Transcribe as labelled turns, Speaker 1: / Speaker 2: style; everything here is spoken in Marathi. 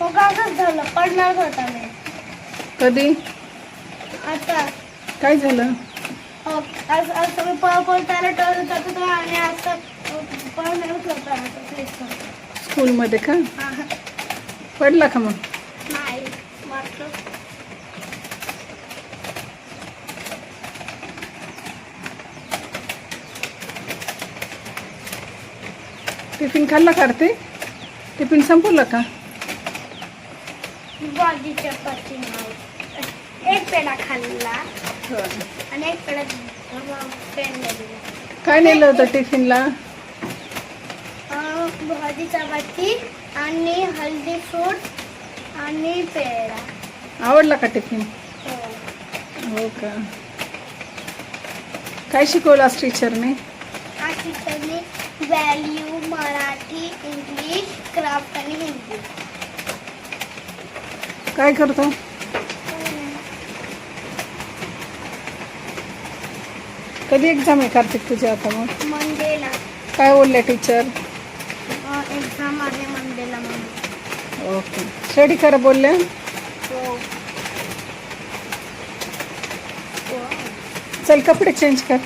Speaker 1: मग असंच झालं, पडणार होता मी.
Speaker 2: कधी?
Speaker 1: आता
Speaker 2: काय झालं?
Speaker 1: असं मी पळताना टळत जात होतो आणि असं पळणारच होता
Speaker 2: स्कूलमध्ये का? पडला का मग?
Speaker 1: नाही वाटलं.
Speaker 2: टिफिन खाल्ला काढते? टिफिन संपवलं का?
Speaker 1: भाजी चपाती एक पेढा खाल्ला आणि एक पेढा पेंडा दिला.
Speaker 2: काय नेलं होतं टिफिनला?
Speaker 1: भाजी चपाती आणि हल्दी फ्रूट आणि पेढा.
Speaker 2: आवडला का टिफिन? हो का? काय शिकवलं आज टीचरने?
Speaker 1: आज टीचरने व्हॅल्यू, मराठी, इंग्लिश, क्राफ्ट आणि हिंदी.
Speaker 2: काय करतो? कधी एक्झाम आहे कार्तिक तुझी आता मग?
Speaker 1: मंडेला
Speaker 2: काय बोलले टीचर?
Speaker 1: एक्झाम आहे मंडेला म्हणून.
Speaker 2: ओके. स्टडी करा बोलले?
Speaker 1: हो.
Speaker 2: चल कपडे चेंज कर.